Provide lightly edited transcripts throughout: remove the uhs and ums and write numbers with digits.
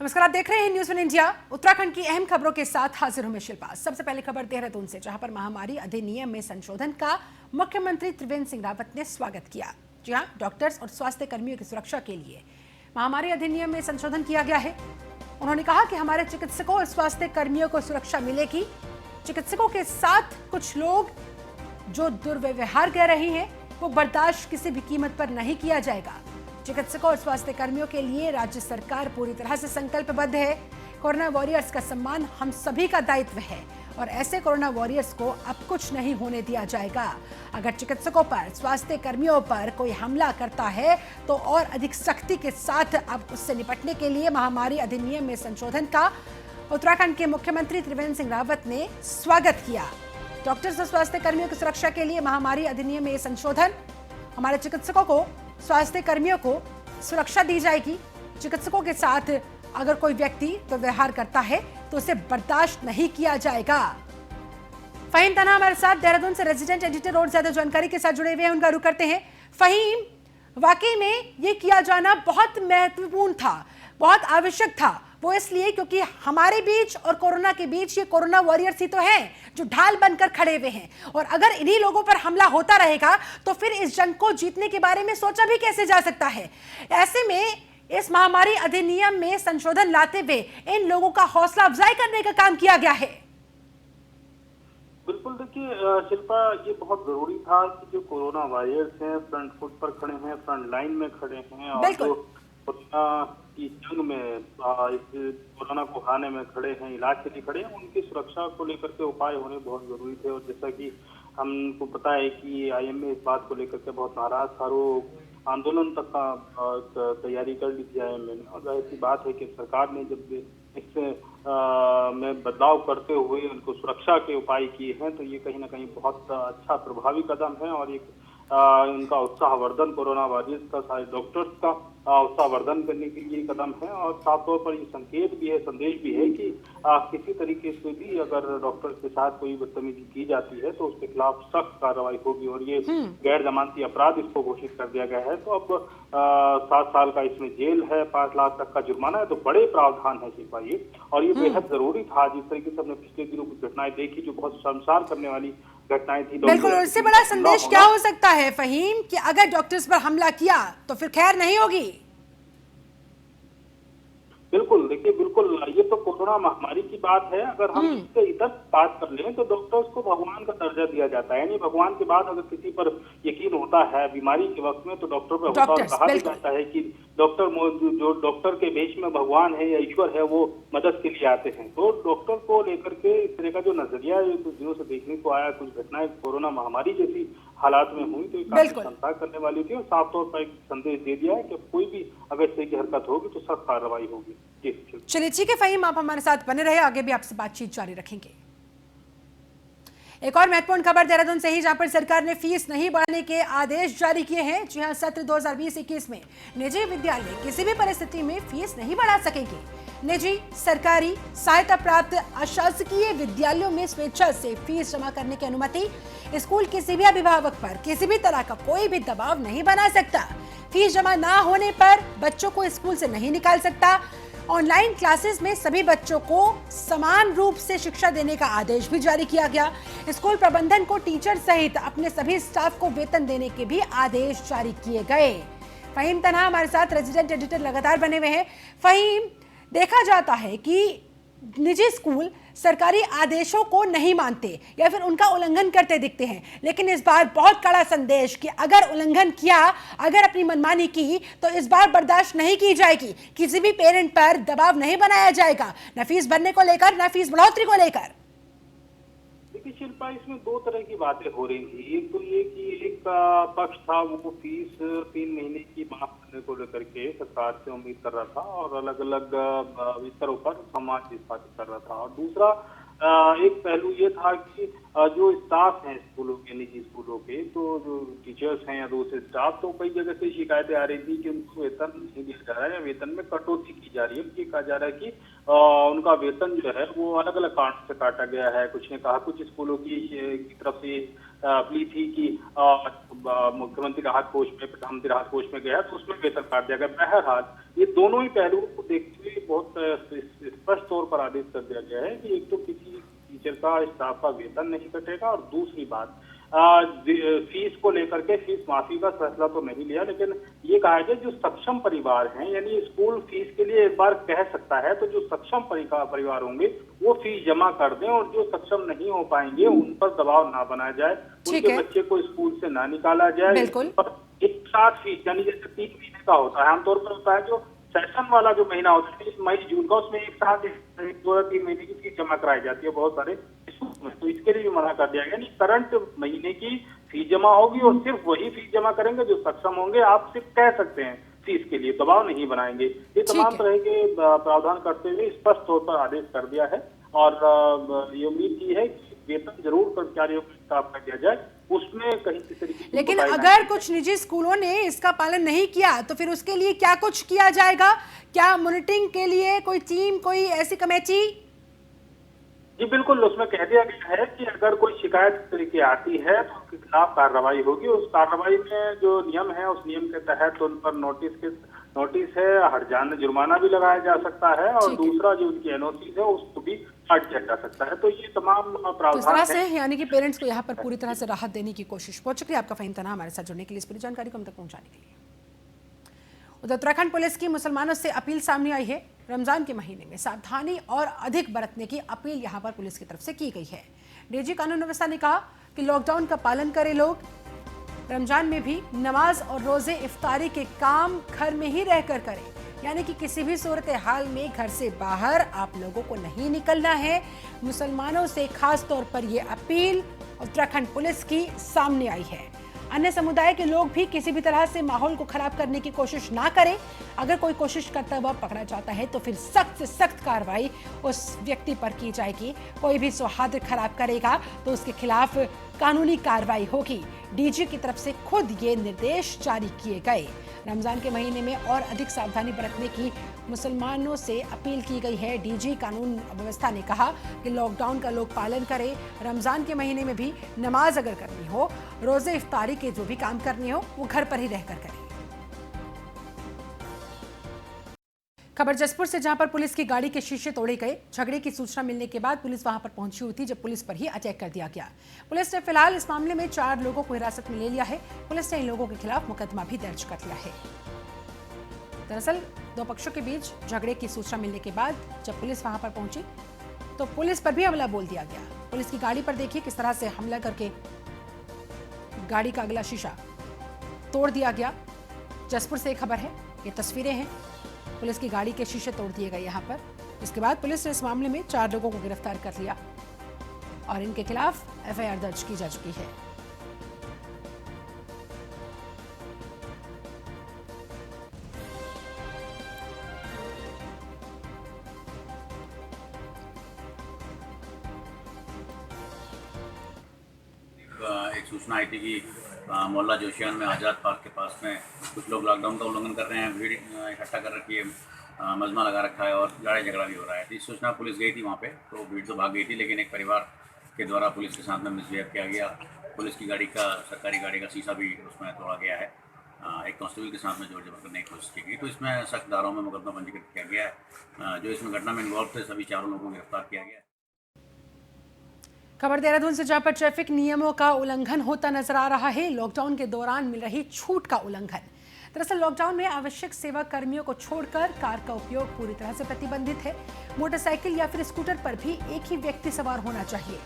नमस्कार, आप देख रहे हैं न्यूज़ वन इंडिया। उत्तराखंड की अहम खबरों के साथ हाजिर हूं मैं शिल्पा। सबसे पहले खबर देहरादून से, जहां पर महामारी अधिनियम में संशोधन का मुख्यमंत्री त्रिवेंद्र सिंह रावत ने स्वागत किया। जी हां, डॉक्टर्स और स्वास्थ्य कर्मियों की सुरक्षा के लिए महामारी अधिनियम में संशोधन किया गया है। उन्होंने कहा कि हमारे चिकित्सकों और स्वास्थ्य कर्मियों को सुरक्षा मिलेगी। चिकित्सकों के साथ कुछ लोग जो दुर्व्यवहार कर रहे हैं वो बर्दाश्त किसी भी कीमत पर नहीं किया जाएगा। चिकित्सकों और स्वास्थ्य कर्मियों के लिए राज्य सरकार पूरी तरह से संकल्पबद्ध है। कोरोना वॉरियर्स का सम्मान हम सभी का दायित्व है और ऐसे कोरोना वॉरियर्स को अब कुछ नहीं होने दिया जाएगा। अगर चिकित्सकों पर, स्वास्थ्य कर्मियों पर कोई हमला करता है तो और अधिक सख्ती के साथ अब उससे निपटने के लिए महामारी अधिनियम में संशोधन का उत्तराखंड के मुख्यमंत्री त्रिवेंद्र सिंह रावत ने स्वागत किया। डॉक्टर्स और स्वास्थ्य कर्मियों की सुरक्षा के लिए महामारी अधिनियम में संशोधन, हमारे चिकित्सकों को, स्वास्थ्य कर्मियों को सुरक्षा दी जाएगी। चिकित्सकों के साथ अगर कोई व्यक्ति दुर्व्यवहार करता है तो उसे बर्दाश्त नहीं किया जाएगा। फहीम तन्हा हमारे साथ देहरादून से रेजिडेंट एडिटर और ज्यादा जानकारी के साथ जुड़े हुए हैं, उनका रुख करते हैं। फहीम, वाकई में ये किया जाना बहुत महत्वपूर्ण था, बहुत आवश्यक था। वो इसलिए क्योंकि हमारे बीच और कोरोना के बीच ये कोरोना वॉरियर्स ही तो हैं जो ढाल बनकर खड़े हुए हैं, और अगर इन्हीं लोगों पर हमला होता रहेगा तो फिर इस जंग को जीतने के बारे में सोचा भी कैसे जा सकता है। ऐसे में इस महामारी अधिनियम में संशोधन लाते हुए इन लोगों का हौसला अफजाई करने का काम किया गया है। बिल्कुल, देखिए शिल्पा, ये बहुत जरूरी था कि जो कोरोना वॉरियर्स हैं फ्रंट फुट पर खड़े हैं, फ्रंट लाइन में खड़े हैं और जो कोरोना की जंग में इस कोरोना को हराने में खड़े हैं, इलाज के लिए खड़े हैं, उनकी सुरक्षा को लेकर के उपाय होने बहुत जरूरी थे। और जैसा कि हमको पता है कि आईएमए इस बात को लेकर के बहुत नाराज था, आंदोलन तक का तैयारी कर ली थी आईएमए ने। और जाहिर सी बात है कि सरकार ने जब इससे में बदलाव करते हुए उनको सुरक्षा के उपाय किए हैं तो ये कहीं ना कहीं बहुत अच्छा प्रभावी कदम है और एक उनका उत्साहवर्धन, कोरोना वॉरियर्स का, सारे डॉक्टर्स का उत्साहवर्धन करने के लिए कदम है। और साफ तौर पर ये संकेत भी है, संदेश भी है कि किसी तरीके से भी अगर डॉक्टर्स के साथ कोई बदतमीजी की जाती है तो उसके खिलाफ सख्त कार्रवाई होगी। और ये गैर जमानती अपराध इसको घोषित कर दिया गया है। तो अब 7 साल का इसमें जेल है, 5 लाख तक का जुर्माना है, तो बड़े प्रावधान है शिल्पा ये। और ये बेहद जरूरी था। जिस तरीके से हमने पिछले दिनों की घटनाएं देखी जो बहुत शर्मसार करने वाली घटनाएं थी। बिल्कुल, और इससे बड़ा संदेश क्या हो सकता है फहीम कि अगर डॉक्टर्स पर हमला किया तो फिर खैर नहीं होगी। बिल्कुल, देखिए, बिल्कुल ये तो कोरोना महामारी की बात है। अगर हम इससे इधर बात कर लें तो डॉक्टर्स को भगवान का दर्जा दिया जाता है, यानी भगवान के बाद अगर किसी पर यकीन होता है बीमारी के वक्त में तो डॉक्टर पर होता है। और कहा भी जाता है कि डॉक्टर, जो डॉक्टर के भेष में भगवान है या ईश्वर है, वो मदद के लिए आते हैं। तो डॉक्टर को लेकर के इस तरह का जो नजरिया है कुछ दिनों से देखने को आया, कुछ घटनाएं कोरोना महामारी जैसी हालात में हुई तो काफी चिंता करने वाली थी। और साफ तौर पर एक संदेश दे दिया है कि कोई भी अगर इस तरह की हरकत होगी तो सख्त कार्रवाई होगी। चलिए ठीक है फहीम, आप हमारे साथ बने रहे, आगे भी आपसे बातचीत जारी रखेंगे। एक और महत्वपूर्ण खबर देहरादून से ही, जहां पर सरकार ने फीस नहीं बढ़ाने के आदेश जारी किए हैं। जी हां, सत्र 2020-21 में निजी विद्यालय किसी भी परिस्थिति में फीस नहीं बढ़ा सकेंगे। निजी, सरकारी, सहायता प्राप्त अशासकीय विद्यालयों में स्वेच्छा से फीस जमा करने की अनुमति। स्कूल किसी भी अभिभावक पर किसी भी तरह का कोई भी दबाव नहीं बना सकता। फीस जमा ना होने पर बच्चों को स्कूल से नहीं निकाल सकता। ऑनलाइन क्लासेस में सभी बच्चों को समान रूप से शिक्षा देने का आदेश भी जारी किया गया। स्कूल प्रबंधन को टीचर सहित अपने सभी स्टाफ को वेतन देने के भी आदेश जारी किए गए। फहीम तन्हा हमारे साथ रेजिडेंट एडिटर लगातार बने हुए हैं। फहीम, देखा जाता है कि निजी स्कूल सरकारी आदेशों को नहीं मानते या फिर उनका उल्लंघन करते दिखते हैं, लेकिन इस बार बहुत कड़ा संदेश कि अगर उल्लंघन किया, अगर अपनी मनमानी की तो इस बार बर्दाश्त नहीं की जाएगी। किसी भी पेरेंट पर दबाव नहीं बनाया जाएगा, न फीस भरने को लेकर, न फीस बढ़ोतरी को लेकर। देखिए शिल्पा, इसमें 2 तरह की बातें हो रही थी। एक तो ये कि एक पक्ष था वो फीस 3 महीने की माफ करने को लेकर के सरकार से उम्मीद कर रहा था और अलग अलग स्तरों पर समाज स्थापित कर रहा था। और दूसरा एक पहलू ये था कि जो स्टाफ हैं स्कूलों के, निजी स्कूलों के, तो जो टीचर्स हैं या दूसरे स्टाफ, तो कई जगह से शिकायतें आ रही थी कि उनको वेतन नहीं दिया जा रहा है या वेतन में कटौती की जा रही है। ये कहा जा रहा है कि उनका वेतन जो है वो अलग अलग कारण से काटा गया है। कुछ ने कहा, कुछ स्कूलों की तरफ से अपील थी कि मुख्यमंत्री राहत कोष में, प्रधानमंत्री राहत कोष में गया तो उसमें वेतन काट दिया गया। बहरहाल ये दोनों ही पहलुओं को देखते हुए बहुत स्पष्ट तौर पर आदेश कर दिया गया है कि एक तो किसी टीचर का, स्टाफ का वेतन नहीं कटेगा, और दूसरी बात फीस को लेकर के फीस माफी का फैसला तो नहीं लिया, लेकिन ये कहा गया जो सक्षम परिवार हैं, यानी स्कूल फीस के लिए एक बार कह सकता है, तो जो सक्षम परिवार होंगे वो फीस जमा कर दें, और जो सक्षम नहीं हो पाएंगे उन पर दबाव ना बनाया जाए, उनके बच्चे को स्कूल से ना निकाला जाए। एक साथ फीस, यानी जैसे 3 महीने का होता है, आमतौर पर होता है जो सेशन वाला जो महीना होता है मई जून का, उसमें एक साथ 2 या 3 महीने की फीस जमा कराई जाती है बहुत सारे स्कूल में, तो इसके लिए भी मना कर दिया गया। नहीं, करंट महीने की फीस जमा होगी और सिर्फ वही फीस जमा करेंगे जो सक्षम होंगे। आप सिर्फ कह सकते हैं फीस के लिए, दबाव नहीं बनाएंगे। ये तमाम तरह के प्रावधान करते हुए स्पष्ट तौर पर आदेश कर दिया है, और ये उम्मीद की है कि वेतन जरूर कर्मचारियों को स्टाफ कर दिया जाए, उसमें कहीं किसी तरीके की। लेकिन अगर कुछ निजी स्कूलों ने इसका पालन नहीं किया तो फिर उसके लिए क्या कुछ किया जाएगा? क्या मॉनिटरिंग के लिए कोई टीम, कोई ऐसी कमेटी? जी बिल्कुल, उसमें कह दिया गया है कि अगर कोई शिकायत इस तरीके आती है तो उसके खिलाफ कार्रवाई होगी। उस कार्रवाई में जो नियम है, उस नियम के तहत उन पर नोटिस है, हर्जाना जुर्माना भी लगाया जा सकता है, और दूसरा जो उनकी एनओसी है उसको भी हट किया जा सकता है। तो ये तमाम प्रावधान है, यानी कि पेरेंट्स को यहाँ पर पूरी तरह से राहत देने की कोशिश। बहुत शुक्रिया आपका फ़हीम तन्हा हमारे साथ जुड़ने के लिए, इस पूरी जानकारी को हम तक पहुँचाने के लिए। उधर उत्तराखंड पुलिस की मुसलमानों से अपील सामने आई है। रमजान के महीने में सावधानी और अधिक बरतने की अपील यहां पर पुलिस की तरफ से की गई है। डीजी कानून व्यवस्था ने कहा कि लॉकडाउन का पालन करें लोग, रमजान में भी नमाज और रोजे इफ्तारी के काम घर में ही रहकर करें, यानी कि किसी भी सूरत हाल में घर से बाहर आप लोगों को नहीं निकलना है। मुसलमानों से खास तौर पर यह अपील उत्तराखंड पुलिस की सामने आई है। अन्य समुदाय के लोग भी किसी भी तरह से माहौल को खराब करने की कोशिश ना करें। अगर कोई कोशिश करता हुआ पकड़ा जाता है तो फिर सख्त से सख्त कार्रवाई उस व्यक्ति पर की जाएगी। कोई भी सौहार्द खराब करेगा तो उसके खिलाफ कानूनी कार्रवाई होगी। डीजी की तरफ से खुद ये निर्देश जारी किए गए। रमजान के महीने में और अधिक सावधानी बरतने की मुसलमानों से अपील की गई है। डीजी कानून व्यवस्था ने कहा कि लॉकडाउन का लोग पालन करें। रमजान के महीने में भी नमाज अगर करनी हो, रोजे इफ्तारी के जो भी काम करने हो वो घर पर ही रहकर करें। खबर जसपुर से, जहां पर पुलिस की गाड़ी के शीशे तोड़े गए। झगड़े की सूचना मिलने के बाद पुलिस वहां पर पहुंची हुई थी, जब पुलिस पर ही अटैक कर दिया गया। पुलिस ने फिलहाल इस मामले में 4 लोगों को हिरासत में ले लिया है। पुलिस ने इन लोगों के खिलाफ मुकदमा भी दर्ज कर लिया है। दरअसल 2 पक्षों के बीच झगड़े की सूचना मिलने के बाद जब पुलिस वहां पर पहुंची तो पुलिस पर भी हमला बोल दिया गया। पुलिस की गाड़ी पर देखिए किस तरह से हमला करके गाड़ी का अगला शीशा तोड़ दिया गया। जसपुर से एक खबर है, ये तस्वीरें हैं। पुलिस की गाड़ी के शीशे तोड़ दिए गए यहाँ पर। इसके बाद पुलिस ने इस मामले में 4 लोगों को गिरफ्तार कर लिया और इनके खिलाफ एफआईआर दर्ज की जा चुकी है। एक सूचना आई थी कि मोहल्ला जोशियान में आज़ाद पार्क के पास में कुछ लोग लॉकडाउन का उल्लंघन कर रहे हैं, भीड़ इकट्ठा कर रखी है, मजमा लगा रखा है और लड़ाई झगड़ा भी हो रहा है। तो इस सूचना पुलिस गई थी वहाँ पे, तो भीड़ तो भाग गई थी, लेकिन एक परिवार के द्वारा पुलिस के साथ में मिसबिहेव किया गया। पुलिस की गाड़ी का, सरकारी गाड़ी का शीशा भी उसमें तोड़ा गया है। एक कांस्टेबल के साथ में जोर जबर करने की कोशिश की गई। तो इसमें सख्त धाराओं में मुकदमा पंजीकृत किया गया है। जो इसमें घटना में इन्वॉल्व थे सभी 4 लोगों को गिरफ्तार किया गया है। खबर देहरादून से, जहां पर ट्रैफिक नियमों का उल्लंघन होता नजर आ रहा है। लॉकडाउन के दौरान मिल रही छूट का उल्लंघन। दरअसल लॉकडाउन में आवश्यक सेवा कर्मियों को छोड़कर कार का उपयोग पूरी तरह से प्रतिबंधित है। मोटरसाइकिल या फिर स्कूटर पर भी एक ही व्यक्ति सवार होना चाहिए।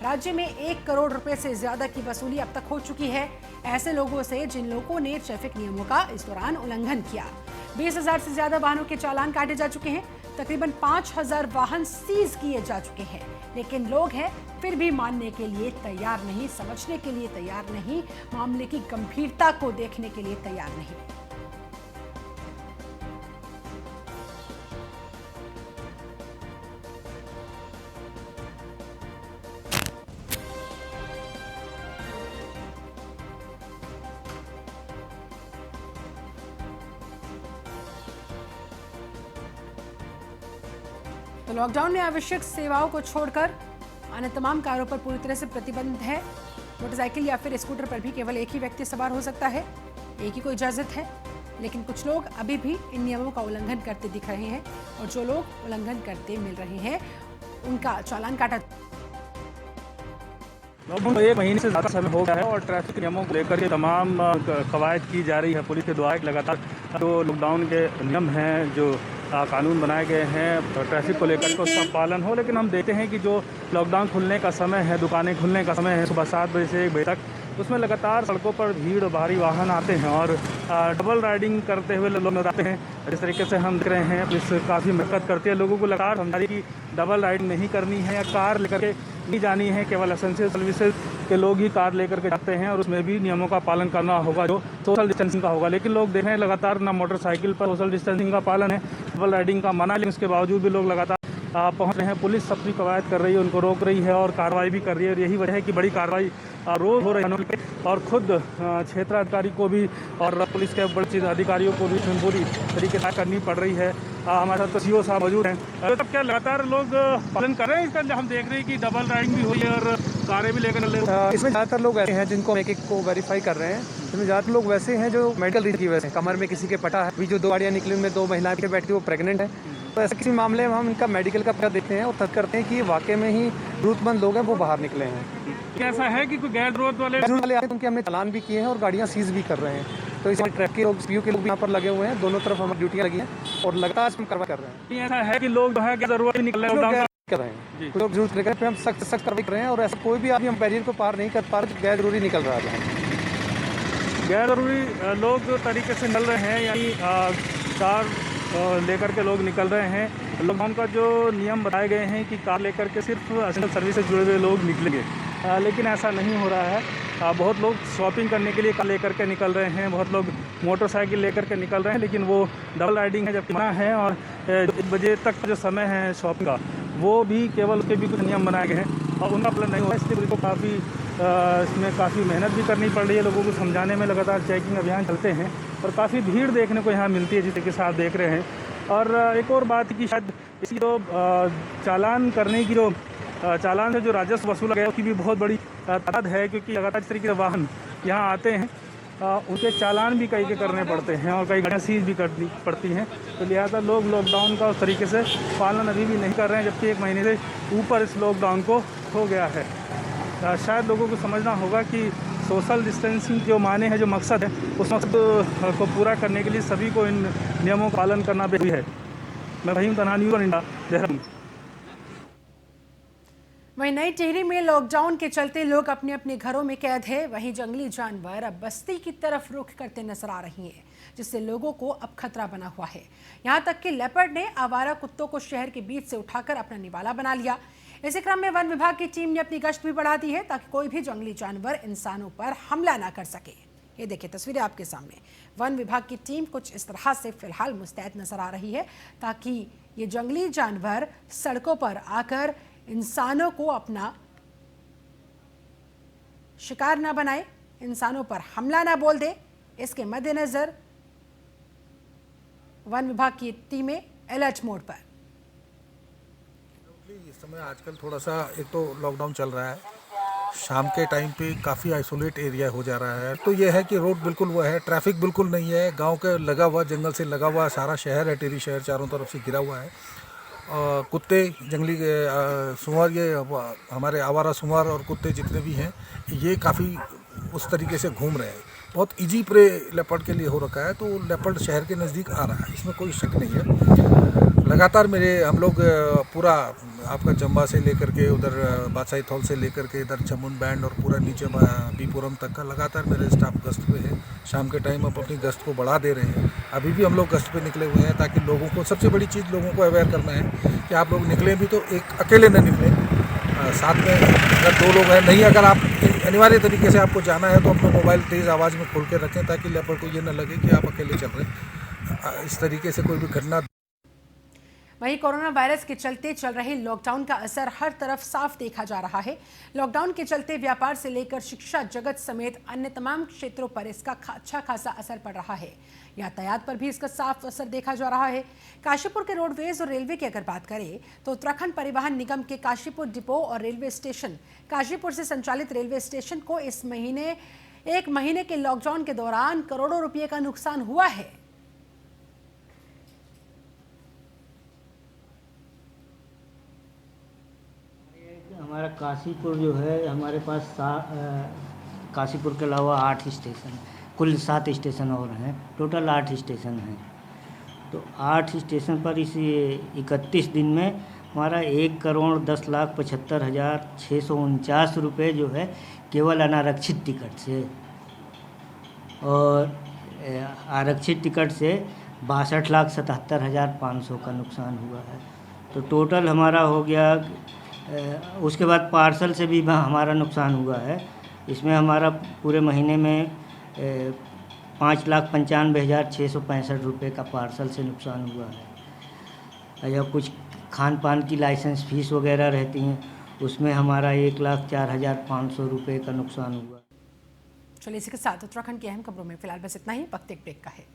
राज्य में 1 करोड़ रुपए से ज्यादा की वसूली अब तक हो चुकी है ऐसे लोगों से जिन लोगों ने ट्रैफिक नियमों का इस दौरान उल्लंघन किया। 20,000 से ज्यादा वाहनों के चालान काटे जा चुके हैं। तकरीबन 5,000 वाहन सीज किए जा चुके हैं, लेकिन लोग हैं फिर भी मानने के लिए तैयार नहीं, समझने के लिए तैयार नहीं, मामले की गंभीरता को देखने के लिए तैयार नहीं। तो लॉकडाउन में आवश्यक सेवाओं को छोड़कर अन्य तमाम कारों पर पूरी तरह से प्रतिबंध है। मोटरसाइकिल या फिर स्कूटर पर भी केवल एक ही व्यक्ति सवार हो सकता है, एक ही को इजाजत है। लेकिन कुछ लोग अभी भी इन नियमों का उल्लंघन करते दिख रहे हैं और जो लोग उल्लंघन करते मिल रहे हैं उनका चालान काटा। लगभग 1 महीने से ज़्यादा समय हो गया है और ट्रैफिक नियमों को लेकर के तमाम कवायद की जा रही है पुलिस के द्वारा। लगातार जो लॉकडाउन के नियम हैं, जो कानून बनाए गए हैं ट्रैफिक को लेकर के उसका पालन हो। लेकिन हम देखते हैं कि जो लॉकडाउन खुलने का समय है, दुकानें खुलने का समय है सुबह 7 बजे से 1 बजे तक, उसमें लगातार सड़कों पर भीड़ और भारी वाहन आते हैं और डबल राइडिंग करते हुए लोग नजर आते हैं। जिस तरीके से हम देख रहे हैं पुलिस काफ़ी मेहनत करती है, लोगों को लगातार समझा रही है कि डबल राइडिंग नहीं करनी है या कार लेकर के नहीं जानी है, केवल एसेंशियल सर्विसेज के लोग ही कार लेकर के जाते हैं और उसमें भी नियमों का पालन करना होगा, जो सोशल डिस्टेंसिंग का होगा। लेकिन लोग देख रहे हैं लगातार ना मोटरसाइकिल पर सोशल डिस्टेंसिंग का पालन है, डबल राइडिंग का मना, लेकिन उसके बावजूद भी लोग लगातार पहुंच रहे हैं। पुलिस अपनी कवायद कर रही है, उनको रोक रही है और कार्रवाई भी कर रही है और यही वजह है कि बड़ी कार्रवाई रोज हो रही है और खुद क्षेत्राधिकारी को भी और पुलिस के बड़े अधिकारियों को भी पूरी तरीके से करनी पड़ रही है। हमारे साथ तो सीओ साहब मौजूद हैं। तब क्या लगातार लोग पालन कर रहे हैं इसका? हम देख रहे हैं कि डबल राइडिंग भी हुई है और कारें भी लेकर चल रहे हैं। इसमें ज़्यादातर लोग ऐसे हैं जिनको एक को वेरीफाई कर रहे हैं। इसमें ज़्यादातर लोग वैसे हैं जो मेडिकल रीजन की वजह से कमर में किसी के पटा है, अभी जो 2 गाड़ियाँ निकली उनमें 2 महिलाएं बैठी वो प्रेग्नेंट है, तो ऐसे किसी मामले में हम इनका मेडिकल का पता देते हैं और तय करते हैं कि वाकई में ही जरूरतमंद लोग हैं वो बाहर निकले हैं। ऐसा है कि कोई गैर जरूरत वाले आए तो उनके हमने चालान भी किए हैं और गाड़ियाँ सीज भी कर रहे हैं। तो इसमें ट्रैफिक के लोग, सीयू के लोग भी यहाँ पर लगे हुए हैं, दोनों तरफ हमारी ड्यूटियाँ लगी हैं और लगातार हम कार्रवाई कर रहे हैं। ऐसा है कि लोग जो है जरूरत निकल रहे हैं कर रहे हैं, कुछ लोग जरूरत लेकर पे हम सख्त कार्रवाई कर रहे हैं और ऐसा कोई भी अभी हम बैरियर को पार नहीं कर पा रहे, गैर जरूरी निकल रहा है। गैर जरूरी लोग तरीके से निकल रहे हैं, यानी कार लेकर के लोग निकल रहे हैं। लॉकडाउन का जो नियम बताए गए हैं कि कार लेकर के सिर्फ एसेंशियल सर्विस से जुड़े हुए लोग निकलेंगे, लेकिन ऐसा नहीं हो रहा है। बहुत लोग शॉपिंग करने के लिए कार लेकर के निकल रहे हैं, बहुत लोग मोटरसाइकिल लेकर के निकल रहे हैं, लेकिन वो डबल राइडिंग है जबकि मना है। और 1 बजे तक का जो समय है शॉपिंग का, वो भी केवल उसके भी कुछ नियम बनाए गए हैं और उनका पालन नहीं हुआ। इसलिए पुलिस को काफ़ी इसमें काफ़ी मेहनत भी करनी पड़ रही है, लोगों को समझाने में लगातार चेकिंग अभियान चलते हैं और काफ़ी भीड़ देखने को यहाँ मिलती है जिस तरीके से आप देख रहे हैं। और एक और बात कि शायद इसकी जो चालान करने की जो चालान से जो राजस्व वसूला गया उसकी भी बहुत बड़ी तादाद है, क्योंकि लगातार इस तरीके से वाहन यहाँ आते हैं, उनके चालान भी कई के करने पड़ते हैं और कई गाड़ियाँ सीज भी करनी पड़ती हैं। तो लिहाजा लोग लॉकडाउन का उस तरीके से पालन अभी भी नहीं कर रहे हैं, जबकि 1 महीने से ऊपर इस लॉकडाउन को हो गया है। शायद लोगों को समझना होगा कि सोशल डिस्टेंसिंग जो माने है, जो मकसद है, उस मकसद को पूरा करने के लिए सभी को इन नियमों का पालन करना बेहद है। मैं वहीं तनानी और इंडा देहरादून। वहीं नई टिहरी में लॉकडाउन के चलते लोग अपने अपने घरों में कैद है। वहीं जंगली जानवर अब बस्ती की तरफ रुख करते नजर आ रही हैं, जिससे लोगों को अब खतरा बना हुआ है। यहाँ तक कि लेपर्ड ने आवारा कुत्तों को शहर के बीच से उठाकर अपना निवाला बना लिया। इसी क्रम में वन विभाग की टीम ने अपनी गश्त भी बढ़ा दी है ताकि कोई भी जंगली जानवर इंसानों पर हमला ना कर सके। ये देखिए तस्वीरें आपके सामने। वन विभाग की टीम कुछ इस तरह से फिलहाल मुस्तैद नजर आ रही है ताकि ये जंगली जानवर सड़कों पर आकर इंसानों को अपना शिकार ना बनाए, इंसानों पर हमला ना बोल दे। इसके मद्देनजर वन विभाग की टीमें अलर्ट मोड पर। इस समय आजकल थोड़ा सा एक तो लॉकडाउन चल रहा है, शाम के टाइम पे काफ़ी आइसोलेट एरिया हो जा रहा है। तो ये है कि रोड बिल्कुल वो है, ट्रैफिक बिल्कुल नहीं है, गांव के लगा हुआ, जंगल से लगा हुआ सारा शहर है, टिहरी शहर चारों तरफ से घिरा हुआ है। कुत्ते, जंगली सुअर, ये हमारे आवारा सुअर और कुत्ते जितने भी हैं, ये काफ़ी उस तरीके से घूम रहे हैं। बहुत इजी प्रे लेपर्ड के लिए हो रखा है, तो लेपर्ड शहर के नज़दीक आ रहा है, इसमें कोई शक नहीं है। लगातार हम लोग पूरा आपका चंबा से लेकर के उधर बादशाही थौल से लेकर के इधर चमुन बैंड और पूरा नीचे बीपुरम तक का लगातार मेरे स्टाफ गश्त पे है। शाम के टाइम अब अपनी गश्त को बढ़ा दे रहे हैं। अभी भी हम लोग गश्त पे निकले हुए हैं ताकि लोगों को, सबसे बड़ी चीज़ लोगों को अवेयर करना है कि आप लोग निकलें भी तो एक अकेले न निकलें, साथ में अगर 2 लोग हैं, नहीं अगर आप अनिवार्य तरीके से आपको जाना है तो अपना मोबाइल तेज़ आवाज़ में खोल के रखें ताकि लेपर्ड को ये न लगे कि आप अकेले चल रहे हैं। इस तरीके से कोई भी घटना। वहीं कोरोना वायरस के चलते चल रहे लॉकडाउन का असर हर तरफ साफ देखा जा रहा है। लॉकडाउन के चलते व्यापार से लेकर शिक्षा जगत समेत अन्य तमाम क्षेत्रों पर इसका अच्छा खासा असर पड़ रहा है। यातायात पर भी इसका साफ असर देखा जा रहा है। काशीपुर के रोडवेज और रेलवे की अगर बात करें तो उत्तराखंड परिवहन निगम के काशीपुर डिपो और रेलवे स्टेशन, काशीपुर से संचालित रेलवे स्टेशन को इस महीने 1 महीने के लॉकडाउन के दौरान करोड़ों रुपये का नुकसान हुआ है। काशीपुर जो है हमारे पास काशीपुर के अलावा 8 स्टेशन, कुल 7 स्टेशन और हैं, टोटल 8 स्टेशन हैं। तो 8 स्टेशन पर इस 31 दिन में हमारा 1,10,75,649 रुपये जो है केवल अनारक्षित टिकट से, और आरक्षित टिकट से 62,77,500 का नुकसान हुआ है। तो टोटल हमारा हो गया। उसके बाद पार्सल से भी हमारा नुकसान हुआ है। इसमें हमारा पूरे महीने में 5,95,665 रुपये का पार्सल से नुकसान हुआ है। या कुछ खान पान की लाइसेंस फीस वगैरह रहती हैं, उसमें हमारा 1,04,500 रुपये का नुकसान हुआ। चलिए इसी के साथ उत्तराखंड की अहम खबरों में फिलहाल बस इतना ही। वक्त एक ब्रेक का है।